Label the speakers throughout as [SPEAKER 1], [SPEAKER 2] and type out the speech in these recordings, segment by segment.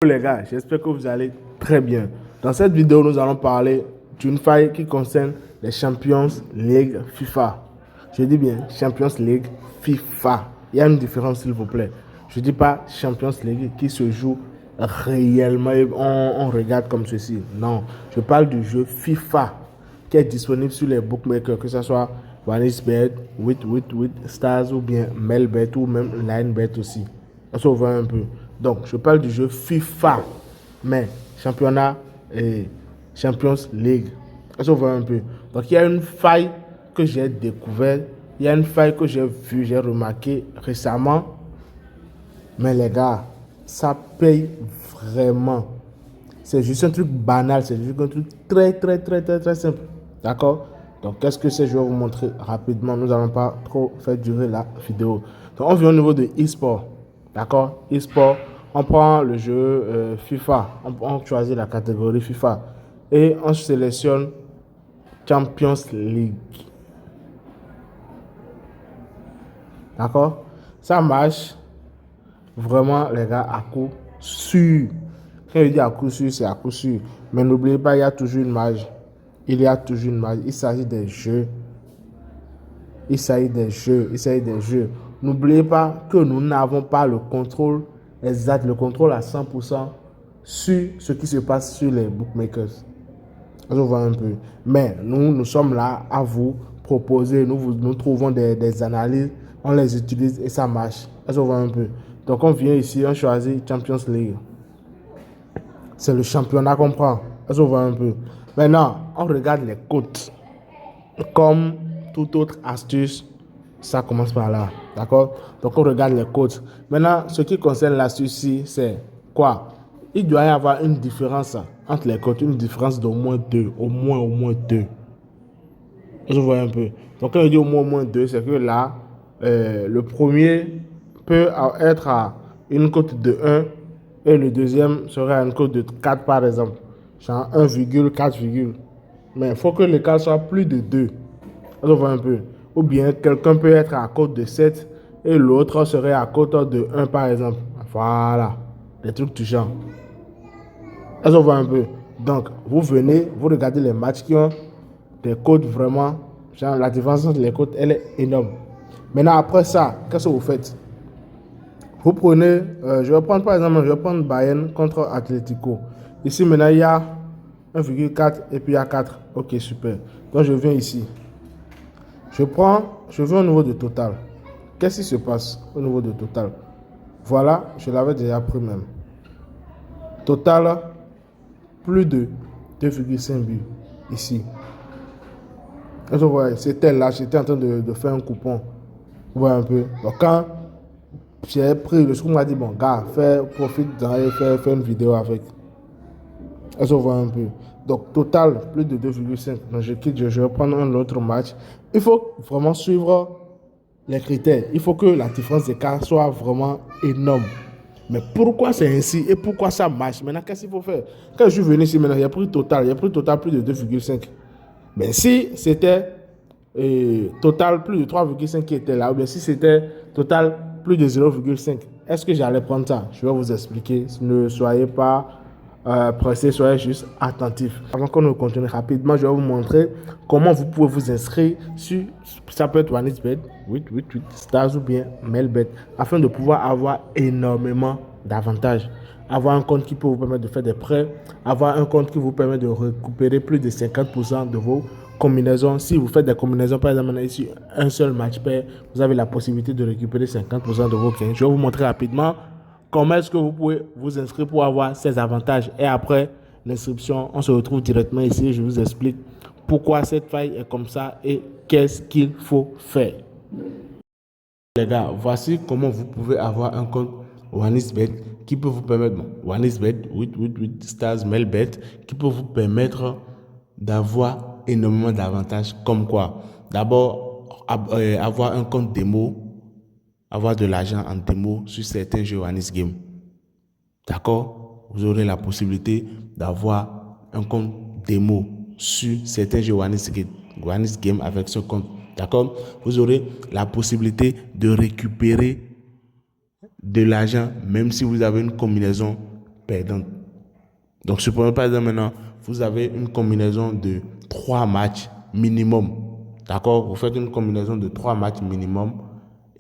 [SPEAKER 1] Les gars, j'espère que vous allez très bien. Dans cette vidéo, nous allons parler d'une faille qui concerne les Champions League FIFA. Je dis bien Champions League FIFA. Il y a une différence, s'il vous plaît. Je ne dis pas Champions League qui se joue réellement et on regarde comme ceci. Non, je parle du jeu FIFA qui est disponible sur les bookmakers, que ce soit OneXBet, 888 Stars ou bien Melbet ou même LineBet aussi. Ça va un peu. Donc, je parle du jeu FIFA, mais championnat et Champions League. Ça va un peu. Donc, il y a une faille que j'ai découverte, il y a une faille que j'ai vue, j'ai remarqué récemment. Mais les gars, ça paye vraiment. C'est juste un truc banal, c'est juste un truc très simple. D'accord? Donc, qu'est-ce que c'est? Je vais vous montrer rapidement. Nous n'allons pas trop faire durer la vidéo. Donc, on vient au niveau de e-sport. D'accord? E-sport, on prend le jeu FIFA. On choisit la catégorie FIFA. Et on sélectionne Champions League. D'accord? Ça marche vraiment, les gars, à coup sûr. Quand je dis à coup sûr, c'est à coup sûr. Mais n'oubliez pas, il y a toujours une marge. Il y a toujours une marge. Il s'agit des jeux. Il s'agit des jeux. Il s'agit des jeux. N'oubliez pas que nous n'avons pas le contrôle exact, le contrôle à 100% sur ce qui se passe sur les bookmakers. On voit un peu. Mais nous sommes là à vous proposer. Nous trouvons des analyses. On les utilise et ça marche. On voit un peu. Donc on vient ici, on choisit Champions League. C'est le championnat qu'on prend. On voit un peu. Maintenant, on regarde les cotes. Comme toute autre astuce, ça commence par là. D'accord? Donc on regarde les cotes. Maintenant, ce qui concerne l'astuce, c'est quoi? Il doit y avoir une différence entre les cotes, une différence d'au moins 2. Au moins 2. Je vois un peu. Donc quand je dis au moins 2, c'est que là, le premier peut être à une cote de 1 et le deuxième serait à une cote de 4 par exemple. Genre 1,4. Mais il faut que l'écart soit plus de 2. On voit un peu. Ou bien quelqu'un peut être à cote de 7 et l'autre serait à cote de 1 par exemple. Voilà. Des trucs du genre. On voit un peu. Donc, vous venez, vous regardez les matchs qui ont des cotes vraiment. Genre, la différence entre les cotes, elle est énorme. Maintenant, après ça, qu'est-ce que vous faites? Vous prenez, je vais prendre par exemple, je vais prendre Bayern contre Atlético. Ici, maintenant, il y a 1,4 et puis il y a 4. Ok, super. Donc, je viens ici. Je viens au niveau de total. Qu'est-ce qui se passe au niveau de total? Voilà, je l'avais déjà pris même. Total, plus de 2,5 buts ici. C'était là, j'étais en train de faire un coupon. Vous voyez un peu. Donc, quand j'ai pris le scoop, m'a dit, bon, gars, profite d'aller faire une vidéo avec. Est-ce qu'on voit un peu? Donc, total, plus de 2,5. Donc, je quitte, je vais prendre un autre match. Il faut vraiment suivre les critères. Il faut que la différence d'écart soit vraiment énorme. Mais pourquoi c'est ainsi et pourquoi ça marche? Maintenant, qu'est-ce qu'il faut faire? Quand je suis venu ici, maintenant, il y a pris total plus de 2,5. Mais si c'était total plus de 3,5 qui était là, ou bien si c'était total plus de 0,5, est-ce que j'allais prendre ça? Je vais vous expliquer. Ne soyez pas pressés, soyez juste attentifs. Avant qu'on ne continue rapidement, je vais vous montrer comment vous pouvez vous inscrire sur, ça peut être OneXBet, 888 Stars ou bien Melbet, afin de pouvoir avoir énormément d'avantages. Avoir un compte qui peut vous permettre de faire des prêts, avoir un compte qui vous permet de récupérer plus de 50% de vos combinaisons. Si vous faites des combinaisons, par exemple, ici, un seul match pair, vous avez la possibilité de récupérer 50% de vos gains. Je vais vous montrer rapidement comment est-ce que vous pouvez vous inscrire pour avoir ces avantages. Et après l'inscription, on se retrouve directement ici. Je vous explique pourquoi cette faille est comme ça et qu'est-ce qu'il faut faire. Les gars, voici comment vous pouvez avoir un compte OneXBet qui peut vous permettre, OneXBet, 888 Stars, Melbet, qui peut vous permettre d'avoir énormément d'avantages comme quoi? D'abord, avoir un compte démo, avoir de l'argent en démo sur certains jeux OneXGame. D'accord? Vous aurez la possibilité d'avoir un compte démo sur certains jeux OneXGame avec ce compte. D'accord? Vous aurez la possibilité de récupérer de l'argent, même si vous avez une combinaison perdante. Donc, supprenons par exemple maintenant, vous avez une combinaison de 3 matchs minimum. D'accord? Vous faites une combinaison de 3 matchs minimum.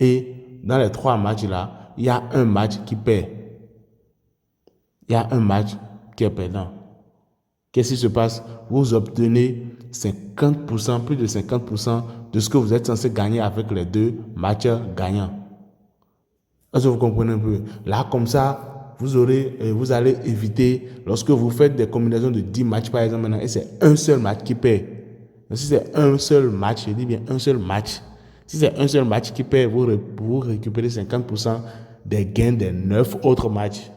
[SPEAKER 1] Et dans les 3 matchs-là, il y a un match qui perd. Il y a un match qui est perdant. Qu'est-ce qui se passe? Vous obtenez 50%, plus de 50% de ce que vous êtes censé gagner avec les 2 matchs gagnants. Est-ce que vous comprenez un peu? Là, comme ça, vous allez éviter, lorsque vous faites des combinaisons de 10 matchs, par exemple, maintenant, et c'est un seul match qui perd. Donc, si c'est un seul match, je dis bien un seul match. Si c'est un seul match qui perd, vous récupérez 50% des gains des 9 autres matchs.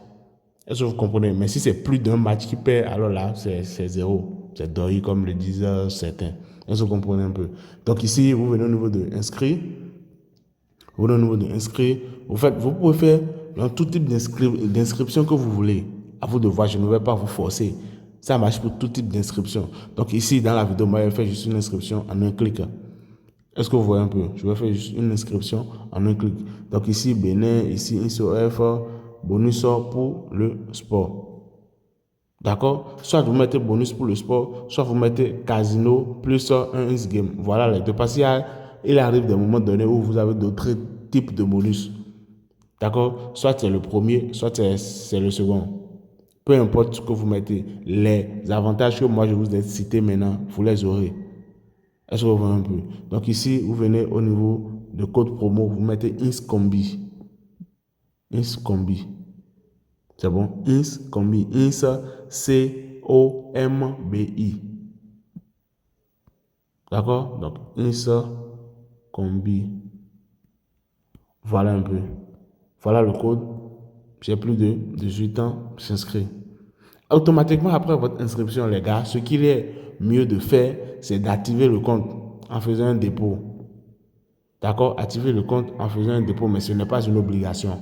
[SPEAKER 1] Est-ce que vous comprenez? Mais si c'est plus d'un match qui perd, alors là, c'est zéro. C'est deuil, comme le disent certains. Est-ce que vous comprenez un peu? Donc ici, vous venez au niveau de inscrit. Vous venez au niveau de inscrit. Vous pouvez faire dans tout type d'inscription que vous voulez. À vous de voir, je ne vais pas vous forcer. Ça marche pour tout type d'inscription. Donc ici, dans la vidéo, moi, je vais faire juste une inscription en un clic. Est-ce que vous voyez un peu? Je vais faire juste une inscription en un clic. Donc ici, Bénin, ici, ISOF, bonus pour le sport. D'accord? Soit vous mettez bonus pour le sport, soit vous mettez casino plus un game. Voilà les deux. Parce qu'il arrive des moments donnés où vous avez d'autres types de bonus. D'accord? Soit c'est le premier, soit c'est le second. Peu importe ce que vous mettez, les avantages que moi je vous ai cités maintenant, vous les aurez. Est-ce que vous voyez un peu? Donc ici, vous venez au niveau de code promo, vous mettez INSCOMBI. INSCOMBI. C'est bon? INSCOMBI. INSCOMBI. D'accord? Donc INSCOMBI. Voilà un peu. Voilà le code. J'ai plus de 18 ans, j'inscris. Automatiquement, après votre inscription, les gars, ce qu'il est mieux de faire, c'est d'activer le compte en faisant un dépôt. D'accord? Activer le compte en faisant un dépôt, mais ce n'est pas une obligation.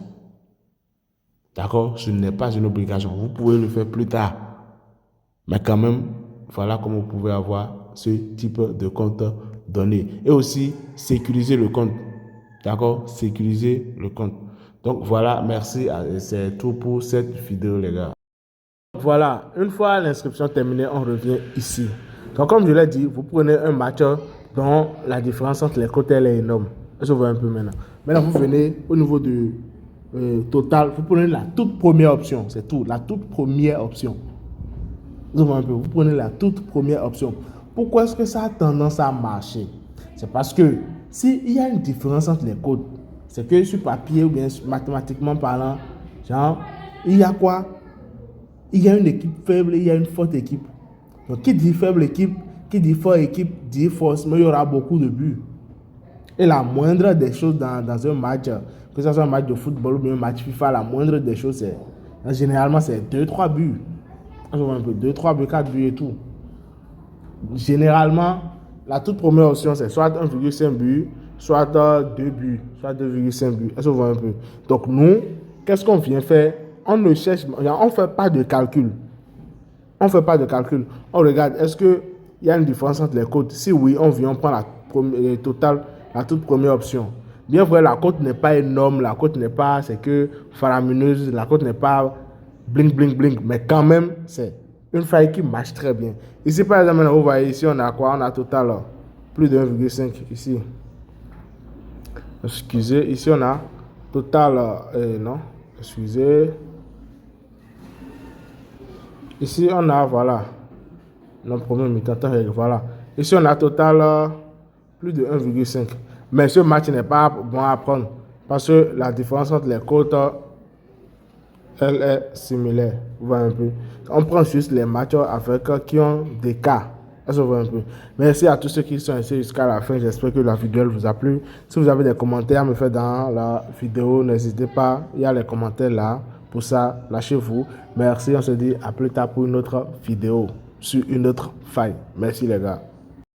[SPEAKER 1] D'accord? Ce n'est pas une obligation. Vous pouvez le faire plus tard. Mais quand même, voilà comment vous pouvez avoir ce type de compte donné. Et aussi, sécuriser le compte. D'accord? Sécuriser le compte. Donc voilà, merci. C'est tout pour cette vidéo, les gars. Voilà, une fois l'inscription terminée, on revient ici. Donc comme je l'ai dit, vous prenez un match dont la différence entre les côtés est énorme. Je vois un peu maintenant. Maintenant, vous venez au niveau de total, vous prenez la toute première option, c'est tout, la toute première option. Je vois un peu, vous prenez la toute première option. Pourquoi est-ce que ça a tendance à marcher? C'est parce que s'il y a une différence entre les codes, c'est que sur papier ou bien mathématiquement parlant, genre, il y a quoi? Il y a une équipe faible et il y a une forte équipe. Donc, qui dit faible équipe, qui dit forte équipe, dit forcément il y aura beaucoup de buts. Et la moindre des choses dans un match, que ce soit un match de football ou bien un match FIFA, la moindre des choses, c'est généralement c'est 2-3 buts. Un peu 2-3 buts, 4 buts et tout. Généralement, la toute première option, c'est soit 1,5 but, soit 2 buts, soit 2,5 buts. Est-ce que vous voyez un peu? Donc, nous, qu'est-ce qu'on vient faire? On ne cherche, on ne fait pas de calcul. On ne fait pas de calcul. On regarde, est-ce qu'il y a une différence entre les cotes? Si oui, on prend la toute première option. Bien vrai, la cote n'est pas énorme, la cote n'est pas, c'est que faramineuse, la cote n'est pas bling, bling, bling, mais quand même, c'est une faille qui marche très bien. Ici, par exemple, vous voyez, ici, on a quoi? On a total plus de 1,5 ici. Excusez, ici, on a total, non, excusez. Ici, on a, voilà, le premier mi-temps, voilà. Ici, on a total plus de 1,5. Mais ce match n'est pas bon à prendre parce que la différence entre les cotes, elle est similaire. Vous voyez un peu. On prend juste les matchs avec qui ont des cas. Est-ce que vous voyez un peu? Merci à tous ceux qui sont restés jusqu'à la fin. J'espère que la vidéo vous a plu. Si vous avez des commentaires à me faire dans la vidéo, n'hésitez pas. Il y a les commentaires là. Pour ça, lâchez-vous. Merci. On se dit à plus tard pour une autre vidéo sur une autre faille. Merci les gars.